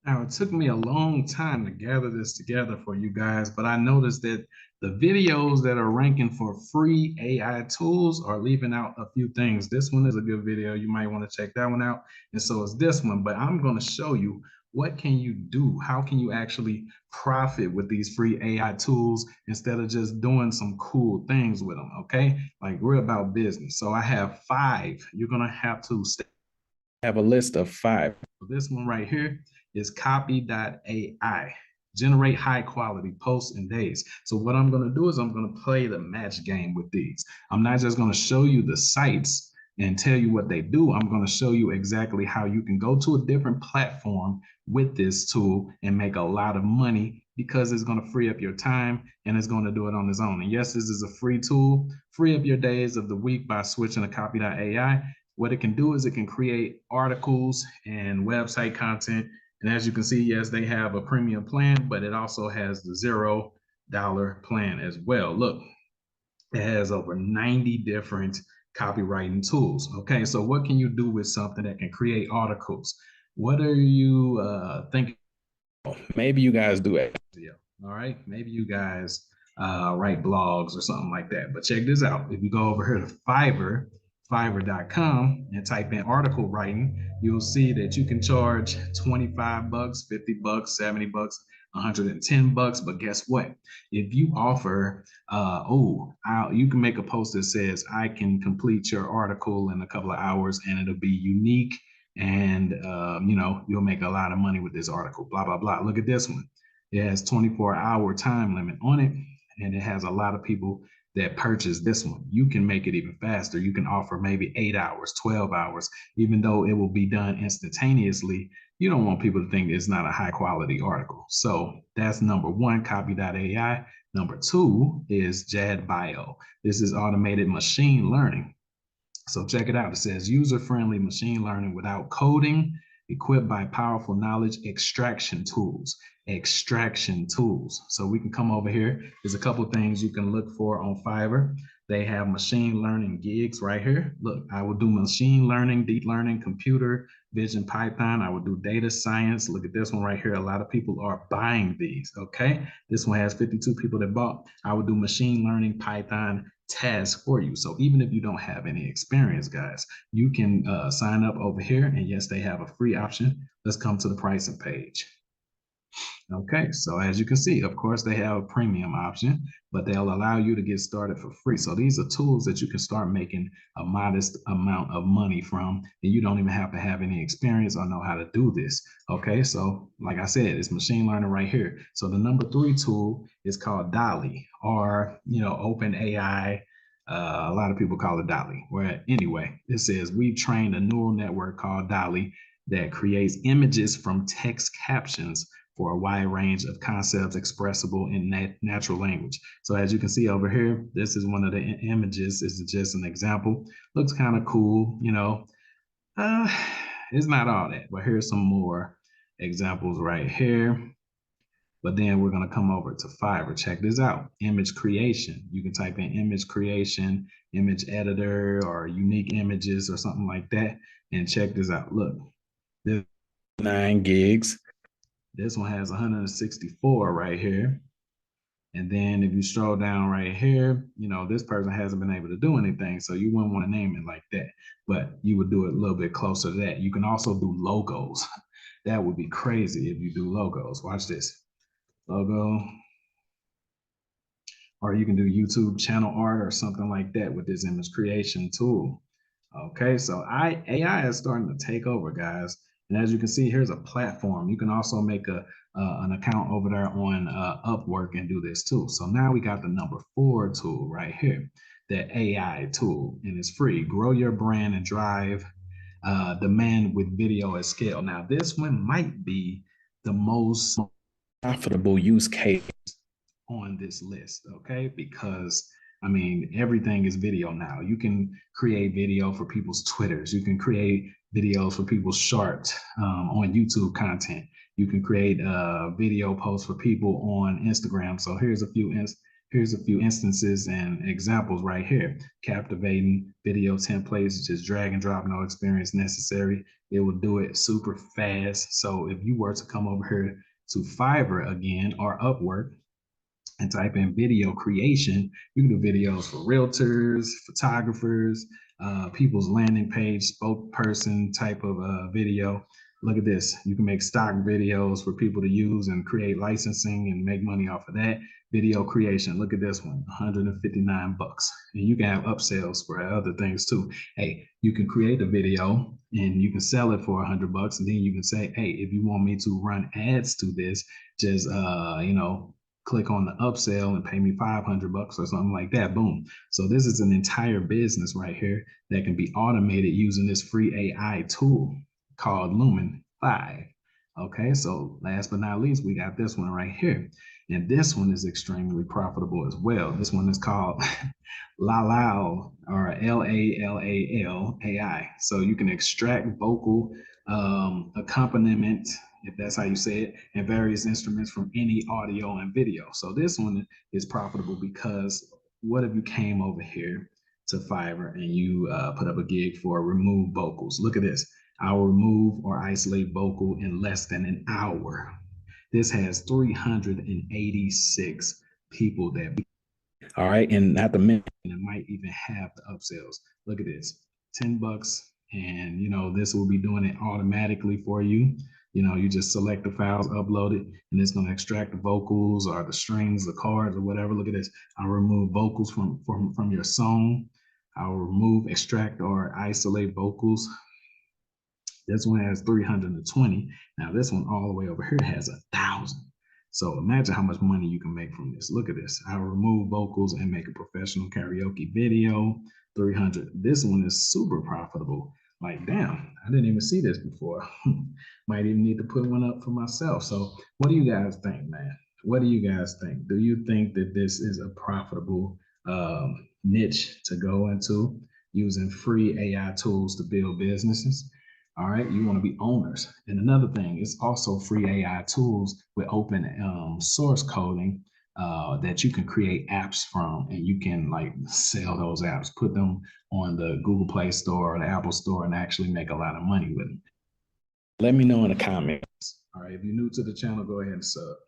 Now, it took me a long time to gather this together for you guys, but I noticed that the videos that are ranking for free AI tools are leaving out a few things. This one is a good video. You might want to check that one out. And so is this one, but I'm going to show you what can you do? How can you actually profit with these free AI tools instead of just doing some cool things with them, okay? Like we're about business. So I have five. You're going to have to have a list of five. This one right here is copy.ai. Generate high quality posts in days. So what I'm going to do is I'm going to play the match game with these. I'm not just going to show you the sites and tell you what they do. I'm going to show you exactly how you can go to a different platform with this tool and make a lot of money because it's going to free up your time and it's going to do it on its own. And yes, this is a free tool. Free up your days of the week by switching to copy.ai. What it can do is it can create articles and website content. And as you can see, yes, they have a premium plan, but it also has the $0 plan as well. Look, it has over 90 different copywriting tools. Okay, so what can you do with something that can create articles? What are you thinking? Maybe you guys do SEO. All right, maybe you guys write blogs or something like that. But check this out. If you go over here to Fiverr.com and type in article writing, you'll see that you can charge 25 bucks, 50 bucks, 70 bucks, 110 bucks. But guess what? If you offer, you can make a post that says, I can complete your article in a couple of hours and it'll be unique and you'll make a lot of money with this article, blah blah blah. Look at this one. It has 24-hour time limit on it, and it has a lot of people that purchase this one. You can make it even faster. You can offer maybe 8 hours, 12 hours, even though it will be done instantaneously. You don't want people to think it's not a high quality article. So that's number one, copy.ai. Number two is JadBio. This is automated machine learning. So check it out. It says user-friendly machine learning without coding, equipped by powerful knowledge extraction tools. Extraction tools. So we can come over here. There's a couple of things you can look for on Fiverr. They have machine learning gigs right here. Look, I will do machine learning, deep learning, computer vision, Python. I will do data science. Look at this one right here. A lot of people are buying these. Okay. This one has 52 people that bought. I will do machine learning, Python, task for you. So even if you don't have any experience, guys, you can sign up over here. And yes, they have a free option. Let's come to the pricing page. Okay, so as you can see, of course, they have a premium option, but they'll allow you to get started for free. So these are tools that you can start making a modest amount of money from, and you don't even have to have any experience or know how to do this. Okay, so like I said, it's machine learning right here. So the number three tool is called Dolly, or Open AI. A lot of people call it Dolly. Where anyway, it says we've trained a neural network called Dolly that creates images from text captions for a wide range of concepts expressible in natural language. So as you can see over here, this is one of the images. This is just an example. Looks kind of cool, uh, it's not all that, but here's some more examples right here. But then we're going to come over to Fiverr. Check this out. Image creation. You can type in image creation, image editor, or unique images or something like that. And check this out. Look, there's 9 gigs. This one has 164 right here. And then if you scroll down right here, this person hasn't been able to do anything. So you wouldn't want to name it like that, but you would do it a little bit closer to that. You can also do logos. That would be crazy if you do logos. Watch this. Logo. Or you can do YouTube channel art or something like that with this image creation tool. Okay, so AI is starting to take over, guys. And as you can see, here's a platform. You can also make an account over there on Upwork and do this too. So now we got the number 4 tool right here, the AI tool, and it's free. Grow your brand and drive demand with video at scale. Now, this one might be the most profitable use case on this list, okay? Because I mean, everything is video now. You can create video for people's Twitters. You can create videos for people's shorts on YouTube content. You can create video posts for people on Instagram. So here's a few Here's a few instances and examples right here. Captivating video templates, just drag and drop, no experience necessary. It will do it super fast. So if you were to come over here to Fiverr again or Upwork and type in video creation, you can do videos for realtors, photographers, people's landing page, spokesperson type of video. Look at this. You can make stock videos for people to use and create licensing and make money off of that. Video creation. Look at this one, 159 bucks. And you can have upsells for other things too. Hey, you can create a video and you can sell it for 100 bucks. And then you can say, hey, if you want me to run ads to this, just, click on the upsell and pay me 500 bucks or something like that. Boom. So this is an entire business right here that can be automated using this free AI tool called Lumen 5. Okay, so last but not least, we got this one right here. And this one is extremely profitable as well. This one is called Lalal, or Lal AI. So you can extract vocal accompaniment, if that's how you say it, and various instruments from any audio and video. So this one is profitable because what if you came over here to Fiverr and you put up a gig for remove vocals? Look at this. I will remove or isolate vocal in less than an hour. This has 386 people that. All right, and not to mention, it might even have the upsells. Look at this, 10 bucks, and this will be doing it automatically for you. You just select the files, upload it, and it's going to extract the vocals or the strings, the chords, or whatever. Look at this. I'll remove vocals from your song. I'll remove, extract, or isolate vocals. This one has 320. Now this one all the way over here has 1,000. So imagine how much money you can make from this. Look at this. I'll remove vocals and make a professional karaoke video. 300. This one is super profitable. Like, damn, I didn't even see this before. Might even need to put one up for myself. So what do you guys think, man? What do you guys think? Do you think that this is a profitable niche to go into, using free AI tools to build businesses? All right, you want to be owners. And another thing, it's also free AI tools with open source coding that you can create apps from, and you can like sell those apps, put them on the Google Play Store or the Apple Store, and actually make a lot of money with them. Let me know in the comments. All right, if you're new to the channel, go ahead and sub.